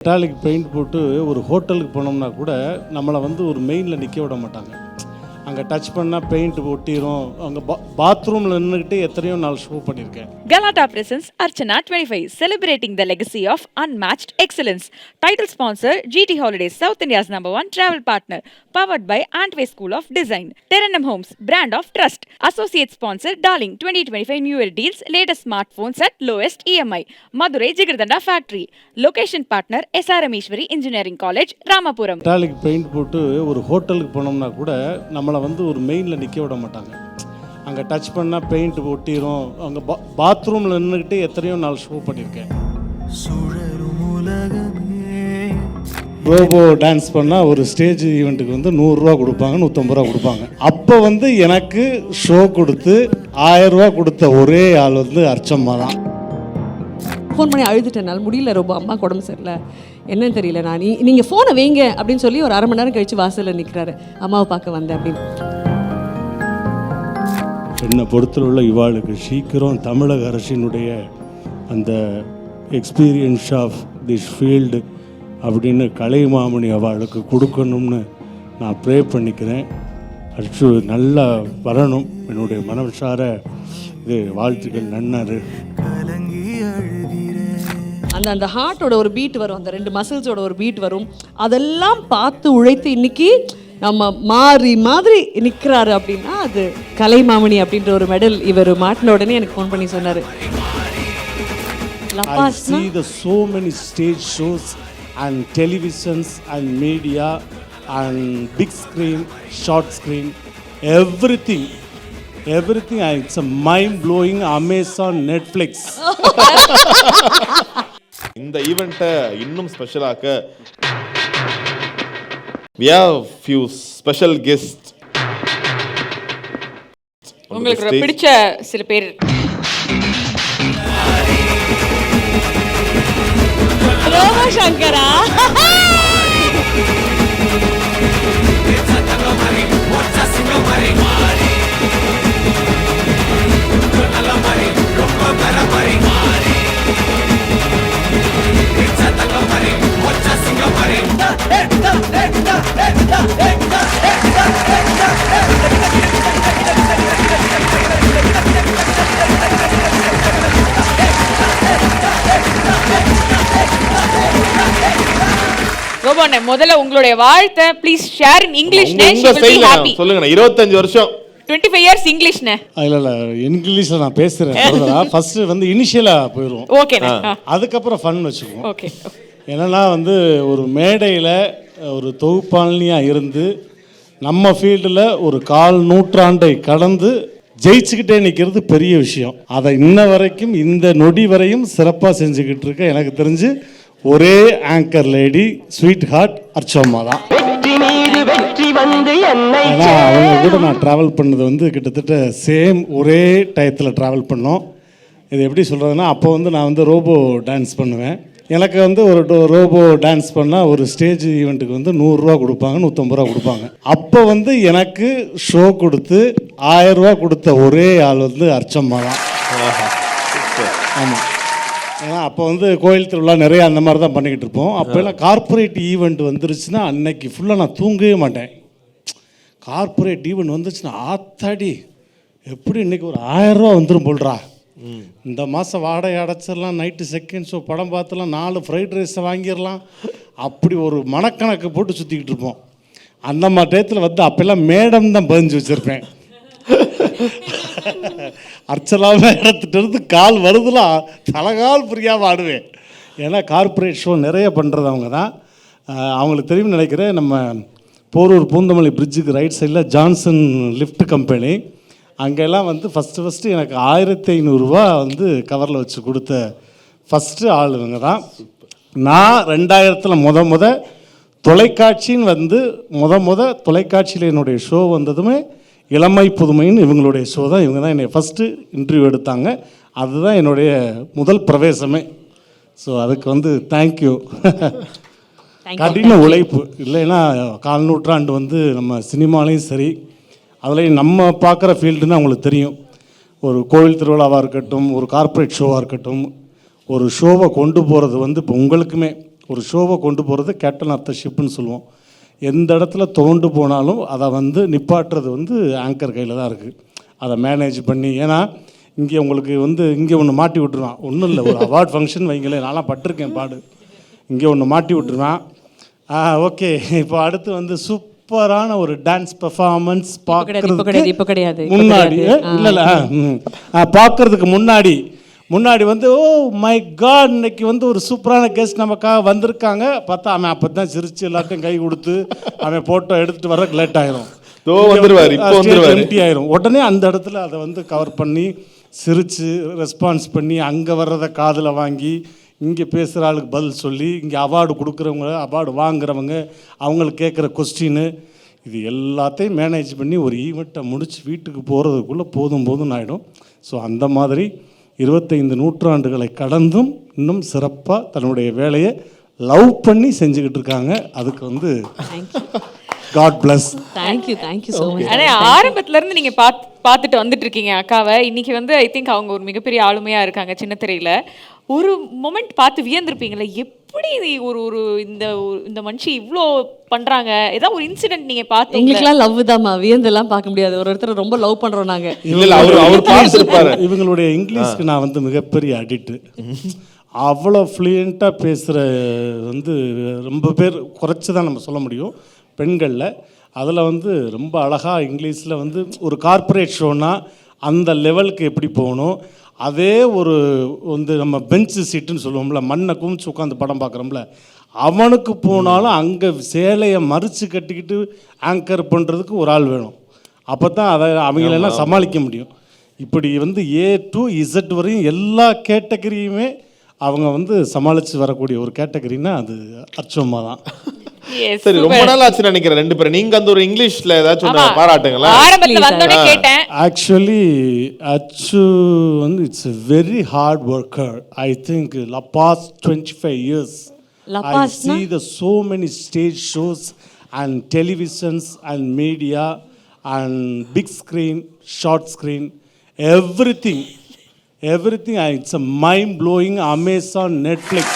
Metallic paint போட்டு ஒரு ஹோட்டலுக்கு போனோம்னா கூட நம்மளை வந்து ஒரு மெயினில் நிற்க விட மாட்டாங்க. அங்கே டச் பண்ணால் பெயிண்ட் ஒட்டிடும். அங்கே பாத்ரூமில் நின்றுக்கிட்டு எத்தனையோ நாள் ஷோ பண்ணியிருக்கேன். Galata presents Archana 25, celebrating the legacy of unmatched excellence. Title sponsor GT Holidays, South India's #1 travel partner. Powered by Antway School of Design. Terranum Homes, brand of trust. Associate sponsor Darling 2025 New Year deals, latest smartphones at lowest EMI. Madurai Jigardanda Factory. Location partner SRM Ishwari Engineering College, Ramapuram. Metallic paint போட்டு ஒரு ஹோட்டலுக்கு போனோம்னா கூட நம்மளை வந்து ஒரு மெயினில் நிற்க விட மாட்டாங்க. அங்கே டச் பண்ணால் பெயிண்ட் ஒட்டிடும். அங்கே பாத்ரூமில் நின்றுக்கிட்டு எத்தனையோ நாள் ஷோ பண்ணியிருக்கேன். ரோபோ டான்ஸ் பண்ணால் ஒரு ஸ்டேஜ் ஈவெண்ட்டுக்கு வந்து 100 ரூபா கொடுப்பாங்க, 150 ரூபா கொடுப்பாங்க. அப்போ வந்து எனக்கு ஷோ கொடுத்து 1000 ரூபா கொடுத்த ஒரே ஆள் வந்து அர்ச்சம்மா தான். ஃபோன் பண்ணி அழுதுட்டனால முடியல, ரொம்ப அம்மாவுக்கு உடம்பு சரியில்லை, என்னன்னு தெரியல, நான் நீங்கள் ஃபோனை வைங்க அப்படின்னு சொல்லி ஒரு 1/2 மணி நேரம் கழித்து வாசலில் நிற்கிறாரு, அம்மாவை பார்க்க வந்தேன் அப்படின்னு. என்னை பொறுத்தவரை இவாளுக்கு சீக்கிரம் தமிழக அரசினுடைய அந்த எக்ஸ்பீரியன்ஸ் ஆஃப் திஸ் ஃபீல்டு அப்படின்னு கலைமாமணி அவளுக்கு கொடுக்கணும்னு நான் ப்ரே பண்ணிக்கிறேன். அச்சு நல்லா வரணும், என்னுடைய மனசார இது வாழ்த்துக்கள். நன்னாரு அந்த ஹார்ட்டோட ஒரு பீட் வரும், அந்த 2 மசில்ஸோட ஒரு பீட் வரும், அதெல்லாம் பார்த்து உழைத்து இன்னைக்கு நம்ம மாறி மாதிரி நிற்கிறாரு அப்படின்னா அது கலைமாமணி அப்படின்ற ஒரு மெடல் இவர் மாட்டின உடனே எனக்கு ஃபோன் பண்ணி சொன்னார். I see the so many stage shows and televisions and media and big screen, short screen, everything. It's a mind-blowing Amazon, Netflix. இந்த ஈவெண்ட்டை இன்னும் ஸ்பெஷலாக்க we have few special guests. உங்களுக்கு பிடிச்ச சில பேர் ரோமா சங்கரா, ரோபோண்ணே, முதல்ல உங்களுடைய வாழ்த்தை ப்ளீஸ் ஷேர் இன் இங்கிலீஷ். சொல்லுங்க. 25 வருஷம் 25 years இங்கிலீஷ்ண்ணே. இல்லை இங்கிலீஷில் நான் பேசுகிறேன். ஃபஸ்ட்டு வந்து இனிஷியலாக போயிடுவோம். ஓகேண்ணே. அதுக்கப்புறம் ஃபன் வச்சுக்குவோம். ஓகே. என்னன்னா வந்து ஒரு மேடையில் ஒரு தொகுப்பாளினியாக இருந்து நம்ம ஃபீல்டில் ஒரு 1/4 நூற்றாண்டை கடந்து ஜெயிச்சுக்கிட்டே நிற்கிறது பெரிய விஷயம். அதை இன்ன வரைக்கும் இந்த நொடி வரையும் சிறப்பாக செஞ்சுக்கிட்டு இருக்க எனக்கு தெரிஞ்சு ஒரே ஆங்கர் லேடி ஸ்வீட் ஹார்ட் அர்ச்சம்மா தான். ஏன்னா அவங்க கூட நான் ட்ராவல் பண்ணது வந்து கிட்டத்தட்ட சேம் ஒரே டயத்தில் ட்ராவல் பண்ணோம். இது எப்படி சொல்கிறதுனா, அப்போ வந்து நான் வந்து ரோபோ டான்ஸ் பண்ணுவேன். எனக்கு வந்து ஒரு ரோபோ டான்ஸ் பண்ணால் ஒரு ஸ்டேஜ் ஈவெண்ட்டுக்கு வந்து 100 ரூபா கொடுப்பாங்க, 150 ரூபா கொடுப்பாங்க. அப்போ வந்து எனக்கு ஷோ கொடுத்து 1000 ரூபா கொடுத்த ஒரே ஆள் வந்து அர்ச்சம்மா தான். ஆமாம். ஏன்னா அப்போ வந்து கோயில் திருவிழா நிறைய அந்த மாதிரி தான் பண்ணிக்கிட்டு இருப்போம். அப்போல்லாம் கார்ப்பரேட் ஈவெண்ட் வந்துருச்சுன்னா அன்னைக்கு ஃபுல்லாக நான் தூங்கவே மாட்டேன். கார்ப்பரேட் ஈவெண்ட் வந்துச்சுன்னா ஆத்தாடி எப்படி இன்றைக்கி ஒரு 1000 ரூபா வந்துடும் போல்றா, இந்த மாதம் வாடகை அடைச்சிடலாம், நைட்டு செகண்ட் ஷோ படம் பார்த்துலாம், 4 ஃப்ரைட் ரைஸை வாங்கிடலாம், அப்படி ஒரு மனக்கணக்கு போட்டு சுற்றிக்கிட்டு இருப்போம். அந்த மாதிரி டயத்தில் வந்து அப்போல்லாம் மேடம் தான் பதிஞ்சு வச்சுருப்பேன். அர்ச்சலாமே இடத்துட்டு கால் வருதுலாம் தலைகால் புரியாமல் ஆடுவேன். ஏன்னா கார்ப்பரேட் ஷோ நிறைய பண்ணுறது அவங்க தான். அவங்களுக்கு தெரியும்னு நினைக்கிறேன். நம்ம போரூர் பூந்தமல்லி பிரிட்ஜுக்கு ரைட் சைடில் ஜான்சன் லிஃப்ட் கம்பெனி, அங்கெல்லாம் வந்து ஃபஸ்ட்டு எனக்கு 1500 ரூபா வந்து கவரில் வச்சு கொடுத்த ஃபஸ்ட்டு ஆள் இவங்க தான். நான் 2000 தொலைக்காட்சின்னு வந்து தொலைக்காட்சியில் என்னுடைய ஷோ வந்ததுமே இளமை புதுமைன்னு இவங்களுடைய ஷோ தான். இவங்க தான் என்னை ஃபஸ்ட்டு இன்டர்வியூ எடுத்தாங்க. அதுதான் என்னுடைய முதல் பிரவேசமே. ஸோ அதுக்கு வந்து தேங்க்யூ. கடின உழைப்பு இல்லைன்னா 1/4 நூற்றாண்டு வந்து நம்ம சினிமாலையும் சரி, அதுலேயும் நம்ம பார்க்குற ஃபீல்டுன்னு அவங்களுக்கு தெரியும். ஒரு கோவில் திருவிழாவாக இருக்கட்டும், ஒரு கார்ப்பரேட் ஷோவாக இருக்கட்டும், ஒரு ஷோவை கொண்டு போகிறது வந்து இப்போ உங்களுக்குமே ஒரு ஷோவை கொண்டு போகிறது கேப்டன் ஆஃப் த ஷிப்னு சொல்லுவோம். எந்த இடத்துல தோண்டு போனாலும் அதை வந்து நிப்பாட்டுறது வந்து ஆங்கர் கையில் தான் இருக்குது. அதை மேனேஜ் பண்ணி, ஏன்னா இங்கே உங்களுக்கு வந்து இங்கே ஒன்று மாட்டி விட்டுருவான். ஒன்றும் இல்லை, ஒரு அவார்ட் ஃபங்க்ஷன் வைங்களேன், நான்லாம் பட்டிருக்கேன் பாடு. இங்கே ஒன்று மாட்டி விட்டுருவான். ஓகே, இப்போ அடுத்து வந்து சூப்பரான ஒரு டான்ஸ் பெர்ஃபார்மன்ஸ் பார்க்கறதுக்கு முன்னாடி இல்லை பார்க்கறதுக்கு முன்னாடி வந்து ஓ மை காட் இன்னைக்கு வந்து ஒரு சூப்பரான கெஸ்ட் நமக்காக வந்திருக்காங்க பார்த்தா அவன் அப்போ தான் சிரித்து எல்லாத்தையும் கை கொடுத்து அவன் ஃபோட்டோ எடுத்துகிட்டு வர லேட் ஆயிரும், எம்டி ஆயிரும். உடனே அந்த இடத்துல அதை வந்து கவர் பண்ணி சிரித்து ரெஸ்பான்ஸ் பண்ணி அங்கே வர்றதை காதில் வாங்கி இங்கே பேசுகிற ஆளுக்கு பதில் சொல்லி இங்கே அவார்டு கொடுக்குறவங்க அவார்டு வாங்குறவங்க அவங்களுக்கு கேட்குற கொஸ்டின்னு இது எல்லாத்தையும் மேனேஜ் பண்ணி ஒரு ஈவெண்ட்டை முடித்து வீட்டுக்கு போகிறதுக்குள்ளே போதும்னு ஆகிடும். ஸோ அந்த மாதிரி 25 நூற்றாண்டுகளை கடந்தும் இன்னும் சிறப்பாக தன்னுடைய வேலையை லவ் பண்ணி செஞ்சுக்கிட்டு இருக்காங்க. அதுக்கு வந்து God bless. Thank you so much. ஆனா ஆரம்பத்துல இருந்து நீங்க பார்த்துட்டு வந்துட்டு இருக்கீங்க அக்காவை. இன்னைக்கு வந்து ஐ திங்க் அவங்க ஒரு மிகப்பெரிய ஆளுமையா இருக்காங்க சின்ன திரையில. ஒரு மொமெண்ட் பார்த்து வியந்திருப்பீங்களே, எப்படி ஒரு இந்த மனுஷி இவ்வளோ பண்றாங்க, ஏதாவது ஒரு இன்சிடென்ட் நீங்க பார்த்து? எங்களுக்குலாம் லவ் தான்மா, வியந்தெல்லாம் பார்க்க முடியாது. ஒருத்தர் ரொம்ப லவ் பண்றோம் நாங்க. இவங்களுடைய இங்கிலீஷ்க்கு நான் வந்து மிகப்பெரிய அடிக்ட். அவ்வளோ ஃப்ளூயண்ட்டாக பேசுகிற வந்து ரொம்ப பேர் குறைச்சி தான் நம்ம சொல்ல முடியும் பெண்களில். அதில் வந்து ரொம்ப அழகாக இங்கிலீஷில் வந்து ஒரு கார்ப்பரேட் ஷோனா அந்த லெவலுக்கு எப்படி போகணும், அதே ஒரு வந்து நம்ம பெஞ்சு சீட்டுன்னு சொல்லுவோம்ல, மண்ணை குமிச்சு உட்காந்து படம் பார்க்குறோம்ல, அவனுக்கு போனாலும் அங்கே சேலையை மறித்து கட்டிக்கிட்டு ஆங்கர் பண்ணுறதுக்கு ஒரு ஆள் வேணும். அப்போ தான் அதை அவங்களெல்லாம் சமாளிக்க முடியும். இப்படி வந்து A to Z வரையும் எல்லா கேட்டகரியுமே அவங்க வந்து சமாளித்து வரக்கூடிய ஒரு கேட்டகரின்னா அது அர்ச்சம்மா தான். சரி, ரொம்ப நாள் ஆச்சு நினைக்கிறேன் ரெண்டு பேரும். நீங்க அந்த ஒரு இங்கிலீஷ்ல ஏதாச்சும் பாராட்டுங்களா? ஆரம்பத்துல வந்தோனே கேட்டேன். ஆக்சுவலி அச்சு வந்து it's a very hard worker. I think the past 25 years I see the so many stage shows and televisions and media and big screen, short screen, everything it's a mind blowing. Amazon, Netflix.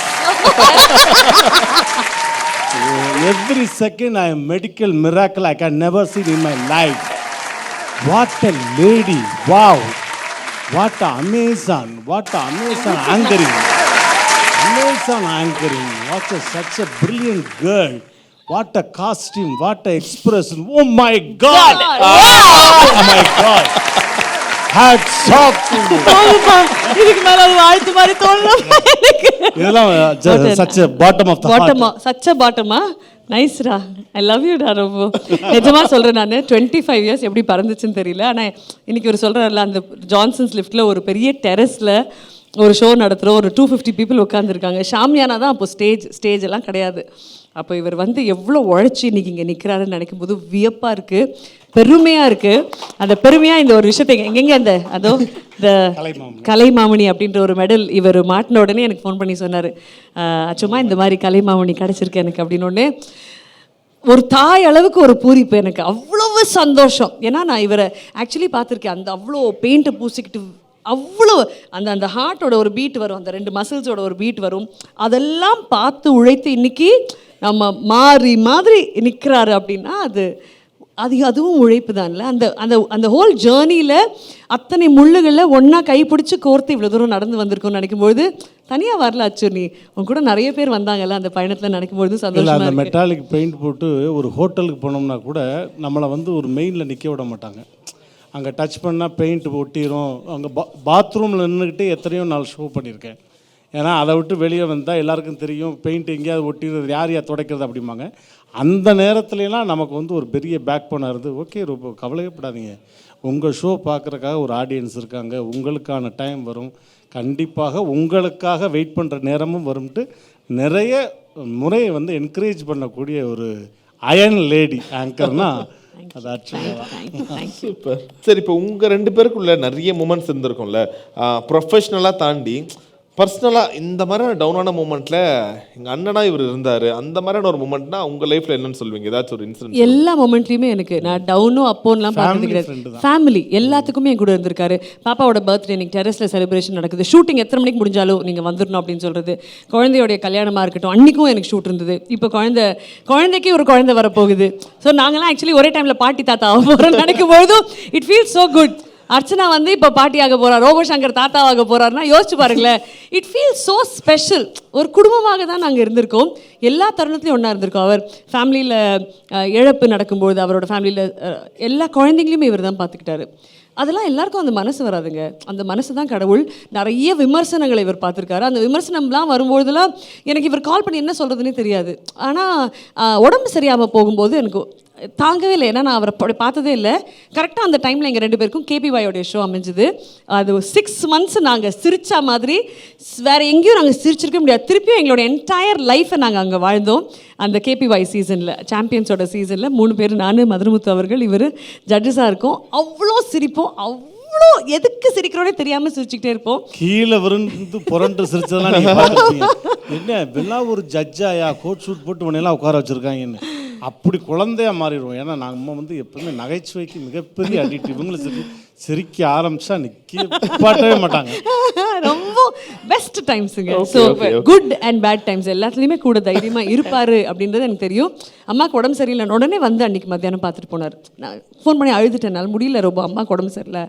Every second I am medical miracle I can never see in my life. What a lady, wow, what a Amazon anchoring, what a such a brilliant girl, what a costume, what a expression, oh my god, oh my god, hats off to you. இதுக்கு மேல அது வாழ்த்து மாதிரி தோணல எனக்கு. இதெல்லாம் such a bottom of the heart. such a bottom-ஆ? நைஸ்ரா, ஐ லவ் யூ டா. ரொம்ப நிஜமாக சொல்கிறேன். நான் 25 இயர்ஸ் எப்படி பறந்துச்சுன்னு தெரியல. ஆனால் இன்னைக்கு ஒரு சொல்கிறாருல, அந்த ஜான்சன்ஸ் லிஃப்ட்டில் ஒரு பெரிய டெரஸில் ஒரு ஷோ நடத்துகிறோம். ஒரு 250 பீப்புள் உட்காந்துருக்காங்க. ஷாமியானா தான் அப்போ ஸ்டேஜ் எல்லாம் கிடையாது. அப்போ இவர் வந்து எவ்வளோ உழைச்சி இன்றைக்கி இங்கே நிற்கிறாருன்னு நினைக்கும் போது வியப்பாக இருக்குது, பெருமையாக இருக்குது. அந்த பெருமையாக இந்த ஒரு விஷயத்தை எங்கெங்கே அதோ இந்த கலைமாமணி அப்படின்ற ஒரு மெடல் இவர் மாட்டின உடனே எனக்கு ஃபோன் பண்ணி சொன்னார், சும்மா இந்த மாதிரி கலைமாமணி கிடச்சிருக்கு எனக்கு அப்படின்னு. ஒன்று ஒரு தாய் அளவுக்கு ஒரு பூரிப்பு எனக்கு, அவ்வளவு சந்தோஷம். ஏன்னா நான் இவரை ஆக்சுவலி பார்த்துருக்கேன். அந்த அவ்வளோ பெயிண்ட்டை பூசிக்கிட்டு அவ்வளோ அந்த ஹார்ட்டோட ஒரு பீட் வரும், அந்த 2 மசில்ஸோட ஒரு பீட் வரும். அதெல்லாம் பார்த்து உழைத்து இன்றைக்கி நம்ம மாதிரி நிற்கிறாரு அப்படின்னா அதுவும் உழைப்பு தான்ல. அந்த ஹோல் ஜேர்னியில் அத்தனை முள்ளுகளில் ஒன்றா கைப்பிடிச்சி கோர்த்து இவ்வளோ தூரம் நடந்து வந்திருக்கோம்னு நினைக்கும்போது, தனியாக வரல அச்சு, நீ உன் கூட நிறைய பேர் வந்தாங்கல்ல அந்த பயணத்தில் நினைக்கும்போது சந்தோஷமாக. அந்த மெட்டாலிக் பெயிண்ட் போட்டு ஒரு ஹோட்டலுக்கு போனோம்னா கூட நம்மளை வந்து ஒரு மெயினில் நிற்க விட மாட்டாங்க. அங்கே டச் பண்ணால் பெயிண்ட் ஒட்டிடும். அங்கே பாத்ரூமில் நின்றுக்கிட்டு எத்தனையோ நாள் ஷோ பண்ணியிருக்கேன். ஏன்னா அதை விட்டு வெளியே வந்தால் எல்லாருக்கும் தெரியும் பெயிண்ட் எங்கேயாவது ஒட்டிடுறது, யார் துடைக்கிறது அப்படிம்பாங்க. அந்த நேரத்துலலாம் நமக்கு வந்து ஒரு பெரிய பேக் போனாக இருந்து, ஓகே ரொம்ப கவலையப்படாதீங்க, உங்கள் ஷோ பார்க்குறக்காக ஒரு ஆடியன்ஸ் இருக்காங்க, உங்களுக்கான டைம் வரும், கண்டிப்பாக உங்களுக்காக வெயிட் பண்ணுற நேரமும் வரும்ட்டு நிறைய முறையை வந்து என்கரேஜ் பண்ணக்கூடிய ஒரு அயன் லேடி ஆங்கர்னா அது ஆக்சுவலாக சூப்பர். சரி, இப்போ உங்கள் 2 பேருக்குள்ள நிறைய மூமெண்ட்ஸ் இருந்திருக்கும்ல, ப்ரொஃபஷ்னலாக தாண்டி பர்சனலாக இந்த மாதிரியான டவுனான மூமெண்ட்டில் எங்கள் அண்ணனா இவர் இருந்தார், அந்த மாதிரியான ஒரு மூமெண்ட்னா உங்கள் லைஃப்பில் என்னன்னு சொல்வீங்க? ஏதாச்சும் ஒரு இன்சிடென்ட்? எல்லா மொமெண்ட்லையுமே எனக்கு நான் டவுனும் அப்போன்லாம் பார்த்தது கிடையாது. ஃபேமிலி எல்லாத்துக்குமே என் கூட இருந்திருக்காரு. பாப்பாவோட பர்த்டே இன்னைக்கு டெரஸில் செலிப்ரேஷன் நடக்குது, ஷூட்டிங் எத்தனை மணிக்கு முடிஞ்சாலும் நீங்கள் வந்துடணும் அப்படின்னு சொல்கிறது. குழந்தையோடைய கல்யாணமாக இருக்கட்டும், அன்றைக்கும் எனக்கு ஷூட் இருந்தது. இப்போ குழந்தைக்கு ஒரு குழந்தை வரப்போகுது. ஸோ நாங்களாம் ஆக்சுவலி ஒரே டைமில் பாட்டி தாத்தா ஆக போகிறோம் நினைக்கும் பொழுதும் it feels so good. Archana வந்து இப்போ பாட்டியாக போகிறார், ரோபோ சங்கர் தாத்தாவாக போகிறாருன்னா யோசிச்சு பாருங்களேன். It feels so special. ஒரு குடும்பமாக தான் நாங்கள் இருந்திருக்கோம், எல்லா தருணத்துலையும் ஒன்றா இருந்திருக்கோம். அவர் ஃபேமிலியில் இழப்பு நடக்கும்போது அவரோட ஃபேமிலியில் எல்லா குழந்தைங்களையுமே இவர் தான் பார்த்துக்கிட்டாரு. அதெல்லாம் எல்லாருக்கும் அந்த மனசு வராதுங்க, அந்த மனசு தான் கடவுள். நிறைய விமர்சனங்களை இவர் பார்த்துருக்காரு. அந்த விமர்சனம்லாம் வரும்போதெல்லாம் எனக்கு இவர் கால் பண்ணி என்ன சொல்கிறதுனே தெரியாது. ஆனால் உடம்பு சரியாமல் போகும்போது எனக்கு தாங்கவே இல்லை. ஏன்னா நான் அவரை பார்த்ததே இல்லை. கரெக்டாக அந்த டைமில் எங்கள் 2 பேருக்கும் கேபிஒயோடைய ஷோ அமைஞ்சுது. அது 6 months நாங்கள் சிரிச்சா மாதிரி வேறு எங்கேயும் நாங்கள் சிரிச்சிருக்க முடியாது. திருப்பியும் எங்களோட என்டையர் லைஃப்பை நாங்கள் அங்கே வாழ்ந்தோம். அந்த கேபிஒய் சீசனில், சாம்பியன்ஸோட சீசனில் 3 பேர், நான், மதுரமுத்து அவர்கள், இவர் ஜட்ஜஸாக இருக்கோம். அவ்வளோ சிரிப்போம், அவ்வளோ எதுக்கு சிரிக்கிறோன்னே தெரியாமல் சிரிச்சுக்கிட்டே இருப்போம். கீழே விருந்து புரண்டு சிரிச்சதெல்லாம் நீங்கள் பார்த்துருப்பீங்க. என்ன இதெல்லாம் ஒரு ஜட்ஜாயா, கோட் ஷூட் போட்டு உன்னையெல்லாம் உட்கார வச்சுருக்காங்கன்னு அப்படி குழந்தையா மாறிடுவோம். ஏன்னா நம்ம வந்து எப்பவுமே நகைச்சுவைக்கு மிகப்பெரிய அடிக்ட். இவங்களை சிரிக்க ஆரம்பிச்சா நிற்கவே மாட்டாங்க. ரொம்ப பெஸ்ட் டைம்ஸுங்க. So good and bad times எல்லாத்துலேயுமே கூட தைரியமாக இருப்பார் அப்படின்றது எனக்கு தெரியும். அம்மாவுக்கு உடம்பு சரியில்லை உடனே வந்து அன்றைக்கி மத்தியானம் பார்த்துட்டு போனார். நான் ஃபோன் பண்ணி அழுதுட்டேனால முடியல, ரொம்ப அம்மாவுக்கு உடம்பு சரியில்லை,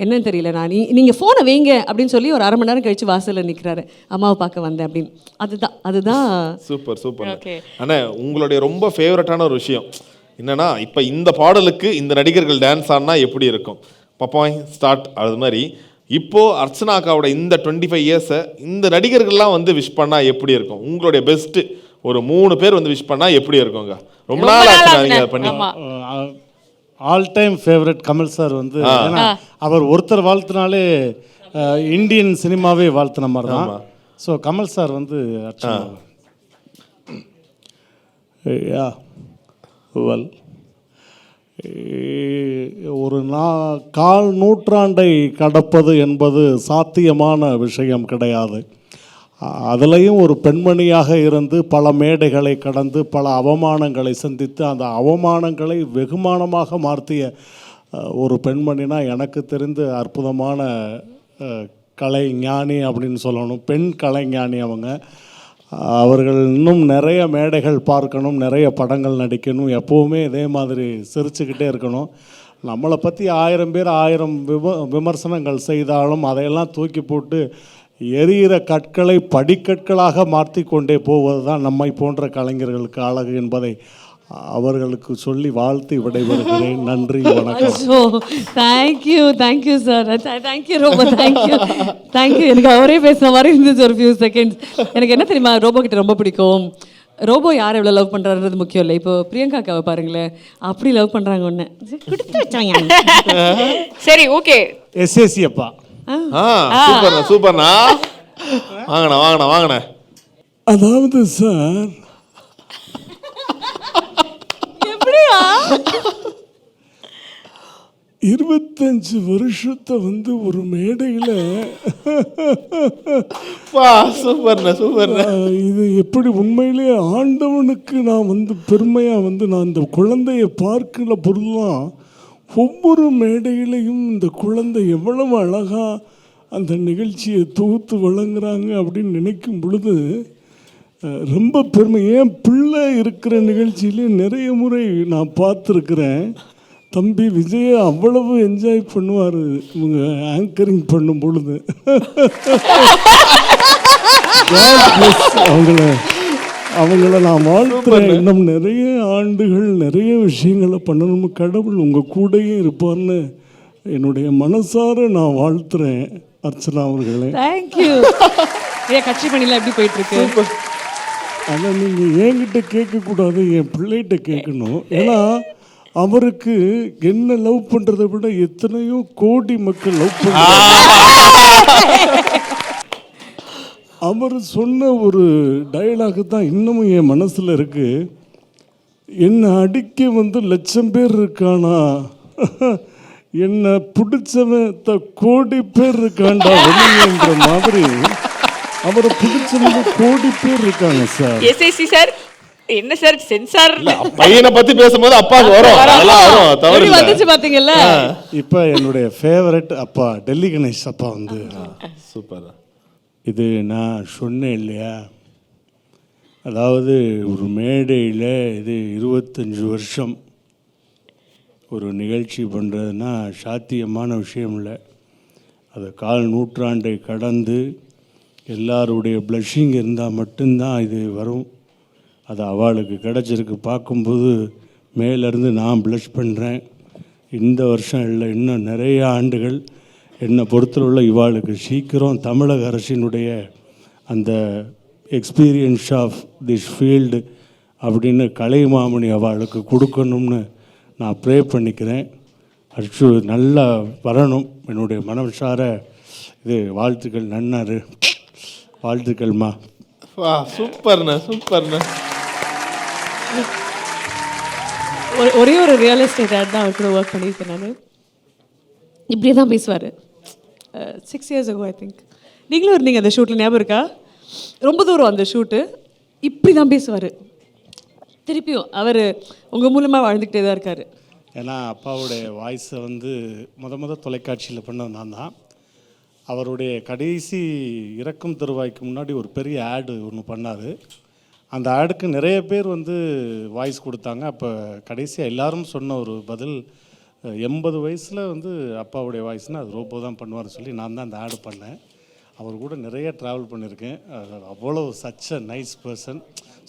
என்னன்னு தெரியல, நான் நீங்கள் ஃபோனை வைங்க அப்படின்னு சொல்லி ஒரு 1/2 மணி நேரம் கழித்து வாசலில் நிற்கிறாரு, அம்மாவை பார்க்க வந்தேன் அப்படின்னு. அதுதான் சூப்பர் சூப்பர். ஆனால் உங்களுடைய ரொம்ப ஃபேவரட்டான ஒரு விஷயம் என்னன்னா, இப்போ இந்த பாடலுக்கு இந்த நடிகர்கள் டான்ஸ் ஆடினா எப்படி இருக்கும், பப்பாய் ஸ்டார்ட் அது மாதிரி இப்போது அர்ச்சனாக்காவோட இந்த 25 இயர்ஸை இந்த நடிகர்கள்லாம் வந்து விஷ் பண்ணால் எப்படி இருக்கும்? உங்களுடைய பெஸ்ட்டு ஒரு 3 பேர் வந்து விஷ் பண்ணால் எப்படி இருக்குங்க? ரொம்ப நாள் ஆச்சு நீங்கள் பண்ணி. All time favourite Kamal sir வந்து, ஏன்னா அவர் ஒருத்தர் வாழ்த்தினாலே இந்தியன் சினிமாவே வாழ்த்தின மாதிரி தான். ஸோ கமல் சார் வந்து ஒரு 1/4 நூற்றாண்டை கடப்பது என்பது சாத்தியமான விஷயம் கிடையாது. அதுலேயும் ஒரு பெண்மணியாக இருந்து பல மேடைகளை கடந்து பல அவமானங்களை சந்தித்து அந்த அவமானங்களை வெகுமானமாக மாற்றிய ஒரு பெண்மணினா எனக்கு தெரிந்து அற்புதமான கலை ஞானி அப்படின்னு சொல்லணும். பெண் கலை ஞானி அவங்க. அவர்கள் இன்னும் நிறைய மேடைகள் பார்க்கணும், நிறைய படங்கள் நடிக்கணும், எப்போவுமே இதே மாதிரி சிரிச்சுக்கிட்டே இருக்கணும். நம்மளை பற்றி 1000 பேர் 1000 விமர்சனங்கள் செய்தாலும் அதையெல்லாம் தூக்கி போட்டு எரிகிற கற்களை படிக்கற்களாக மாற்றி கொண்டே போவது தான் நம்மை போன்ற கலைஞர்களுக்கு அழகு என்பதை அவர்களுக்கு சொல்லி வாழ்த்து விடைபெறுகிறேன். நன்றி, வணக்கம். தேங்க்யூ சார், தேங்க்யூ ரொம்ப தேங்க்யூ. எனக்கு அவரே பேசுகிற மாதிரி இருந்துச்சு ஒரு ஃபியூ செகண்ட்ஸ். எனக்கு என்ன தெரியுமா, ரோபோ கிட்ட ரொம்ப பிடிக்கும். ரோபோ யார் எவ்வளோ லவ் பண்ணுறாருன்றது முக்கியம் இல்லை. இப்போ பிரியங்காக்காவை பாருங்களேன், அப்படி லவ் பண்ணுறாங்க ஒன்று கொடுத்து வச்சாங்க. சரி, ஓகே. எஸ்எஸ்சி அப்பா சூப்பர்ண்ணா சூப்பர்ண்ணா, வாங்கண்ணா. அதாவது சார், எப்படியா 25 வருஷத்தை வந்து ஒரு மேடையில் சூப்பர்ண்ணா இது எப்படி உண்மையிலே ஆண்டவனுக்கு நான் வந்து பெருமையாக வந்து நான் இந்த குழந்தையை பார்க்கல பொருள்லாம் ஒவ்வொரு மேடையிலையும் இந்த குழந்தை எவ்வளவு அழகாக அந்த நிகழ்ச்சியை தொகுத்து வழங்குறாங்க அப்படின்னு நினைக்கும் பொழுது ரொம்ப பெருமை. ஏன் பிள்ளை இருக்கிற நிகழ்ச்சியிலே நிறைய முறை நான் பார்த்துருக்குறேன். தம்பி விஜயை அவ்வளவு என்ஜாய் பண்ணுவார் இவங்க ஆங்கரிங் பண்ணும் பொழுது. அவங்கள நான் வாழ்த்துறேன். இன்னும் நிறைய ஆண்டுகள் நிறைய விஷயங்களை பண்ணணும், கடவுள் உங்கள் கூடயே இருப்பார்னு என்னுடைய மனசார நான் வாழ்த்துறேன் அர்ச்சனா அவர்களே. தேங்க்யூ. கட்சி பணியில் எப்படி போயிட்டு இருக்கு? ஆனால் நீங்கள் என்கிட்ட கேட்கக்கூடாது, என் பிள்ளைகிட்ட கேட்கணும். ஏன்னா அவருக்கு என்ன லவ் பண்ணுறதை விட எத்தனையோ கோடி மக்கள் லவ் பண்ணுறாங்க. அவர் சொன்ன ஒரு டயலாகு தான் இன்னமும் என் மனசில் இருக்குது. என்னை அடிக்க வந்து 1,00,000 பேர் இருக்கானா, என்னை பிடிச்சவன் கோடி பேர் இருக்காண்டா வெளியேன்ற மாதிரி அவரை பிடிச்சவங்க கோடி பேர் இருக்காங்க சார். எஸ்ஐசி சார் என்ன சார் சென்சார் பையனை பத்தி பேசும்போது அப்பாவுக்கு வரும், அதெல்லாம் வரும், தவறு எப்படி இல்ல. வந்துச்சு பாத்தீங்கல்ல. இப்போ என்னுடைய ஃபேவரட் அப்பா டெல்லி கணேஷ் அப்பா வந்து சூப்பர். இது நான் சொன்னேன் இல்லையா, அதாவது ஒரு மேடையில் இது 25 வருஷம் ஒரு நிகழ்ச்சி பண்ணுறதுன்னா சாத்தியமான விஷயம் இல்லை. அது 1/4 நூற்றாண்டை கடந்து எல்லாருடைய ப்ளஷிங் இருந்தால் மட்டும்தான் இது வரும். அது அவளுக்கு கிடச்சிருக்கு. பார்க்கும்போது மேலேருந்து நான் ப்ளஷ் பண்ணுறேன். இந்த வருஷம் இல்லை, இன்னும் நிறைய ஆண்டுகள் என்னை பொறுத்தவரை இவாளுக்கு சீக்கிரம் தமிழக அரசினுடைய அந்த எக்ஸ்பீரியன்ஸ் ஆஃப் திஸ் ஃபீல்டு அப்படின்னு கலைமாமணி அவளுக்கு கொடுக்கணும்னு நான் ப்ரே பண்ணிக்கிறேன். அர்ஷு நல்லா வரணும். என்னுடைய மனசார இது வாழ்த்துக்கள். நன்னாரு வாழ்த்துக்கள்மா. வா, சூப்பர்ண்ணே, சூப்பர்ண்ணே. ஒரே ஒரு ரியல் எஸ்டேட் ஆட் தான் அவர் கூட ஒர்க் பண்ணியிருக்கேன் நான். இப்படியே தான் பேசுவார். 6 years ago ஐ திங்க். நீங்களும் இருந்தீங்க அந்த ஷூட்டில், ஞாபகம் இருக்கா? ரொம்ப தூரம் அந்த ஷூட்டு. இப்படி தான் பேசுவார். திருப்பியும் அவர் உங்கள் மூலமாக வாழ்ந்துக்கிட்டே தான் இருக்கார். ஏன்னா அப்பாவுடைய வாய்ஸை வந்து முத தொலைக்காட்சியில் பண்ணது நான் தான். அவருடைய கடைசி இறக்கும் தருவாய்க்கு முன்னாடி ஒரு பெரிய ஆடு ஒன்று பண்ணார். அந்த ஆடுக்கு நிறைய பேர் வந்து வாய்ஸ் கொடுத்தாங்க. அப்போ கடைசியாக எல்லாரும் சொன்ன ஒரு பதில், 80 வயசில் வந்து அப்பாவுடைய வாய்ஸ்னால் அது ரோபோ தான் பண்ணுவார் சொல்லி நான் தான் அந்த ஆடு பண்ணேன். அவர் கூட நிறைய ட்ராவல் பண்ணியிருக்கேன். அவ்வளோ such a nice person.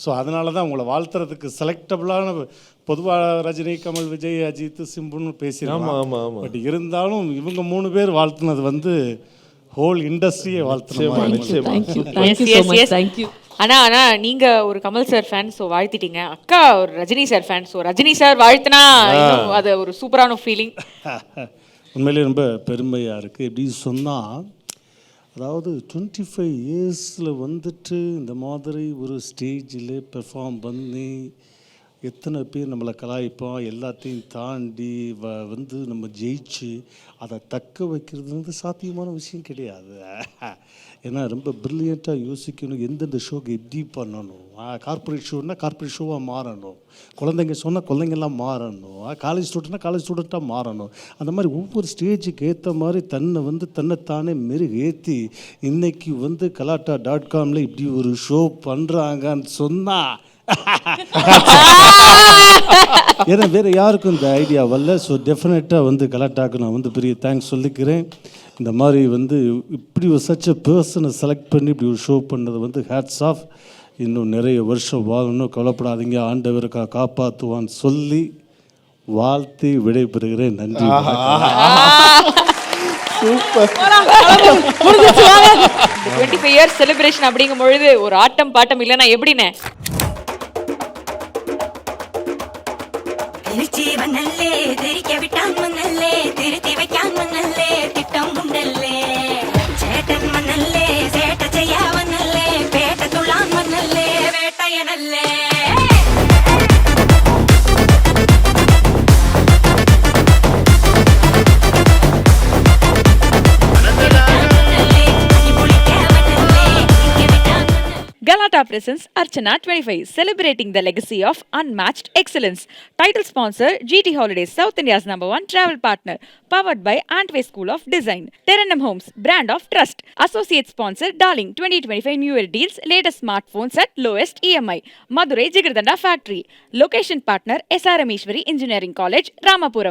So அதனால தான் உங்களை வாழ்த்துறதுக்கு செலக்டபுளான, பொதுவாக ரஜினி, கமல், விஜய், அஜித், சிம்புன்னு பேசியிருக்காங்க. பட் இருந்தாலும் இவங்க 3 பேர் வாழ்த்துனது வந்து ஹோல் இண்டஸ்ட்ரியை தேங்க்யூ. ஆனா நீங்க ஒரு கமல் சார் ஃபேன், ஸோ வாழ்த்திட்டீங்க. அக்கா ஒரு Rajini sir fan, so Rajini sir வாழ்த்தினா அது ஒரு சூப்பரான ஃபீலிங். உண்மையிலே ரொம்ப பெருமையாக இருக்குது. எப்படி சொன்னால், அதாவது 25 இயர்ஸில் வந்துட்டு இந்த மாதிரி ஒரு ஸ்டேஜில் பெர்ஃபார்ம் பண்ணி எத்தனை பேர் நம்மளை கலாய்ப்போம், எல்லாத்தையும் தாண்டி வந்து நம்ம ஜெயிச்சு அதை தக்க வைக்கிறது வந்து சாத்தியமான விஷயம் கிடையாது. ஏன்னா ரொம்ப ப்ரில்லியண்ட்டாக யோசிக்கணும், எந்தெந்த ஷோக்கு எப்படி பண்ணணும். கார்ப்பரேட் ஷோன்னா கார்ப்பரேட் ஷோவாக மாறணும், குழந்தைங்க சொன்னால் குழந்தைங்கள்லாம் மாறணும், காலேஜ் ஸ்டூடெண்ட்னா காலேஜ் ஸ்டூடெண்ட்டாக மாறணும். அந்த மாதிரி ஒவ்வொரு ஸ்டேஜுக்கு ஏற்ற மாதிரி தன்னைத்தானே மெருகேற்றி இன்றைக்கி வந்து கலாட்டா.comல இப்படி ஒரு ஷோ பண்ணுறாங்கன்னு சொன்னால் ஏன்னா வேறு யாருக்கும் இந்த ஐடியா வரல. ஸோ டெஃபினட்டாக வந்து கலாட்டாக்கு நான் வந்து பெரிய தேங்க்ஸ் சொல்லிக்கிறேன். இந்த மாதிரி வந்து இப்படி ஒரு சச் அ பர்சனை செலக்ட் பண்ணி இப்படி ஒரு ஷோ பண்ணது வந்து ஹேட்ஸ் ஆஃப். இன்னும் நிறைய வருஷம் வாழணும், கவலைப்படாதீங்க, ஆண்டவருக்கா காப்பாற்றுவான்னு சொல்லி வாழ்த்தி விடைபெறுகிறேன். நன்றி. 25 years செலிப்ரேஷன் அப்படிங்கும் பொழுது ஒரு ஆட்டம் பாட்டம் இல்லைன்னா எப்படின்னு വന്നല്ലേ തിരികെ വിട്ടാൻ വന്നല്ലേ തിരുത്തി വയ്ക്കാൻ വന്നല്ലേ തിട്ടം ഉണ്ടല്ലേ ചേട്ടൻ വന്നല്ലേ ചേട്ട ചെയ്യാ വന്നല്ലേ പേട്ട തുള്ളാൻ വന്നല്ലേ വേട്ടയനല്ലേ Galata presents Archana 25, celebrating the legacy of unmatched excellence. Title sponsor GT Holidays, South India's #1 travel partner. Powered by Antway School of Design. Terranum Homes, brand of trust. Associate sponsor Darling 2025 New Year deals, latest smartphones at lowest EMI. Madurai Jigardanda Factory. Location partner SRM Ishwari Engineering College, Ramapuram.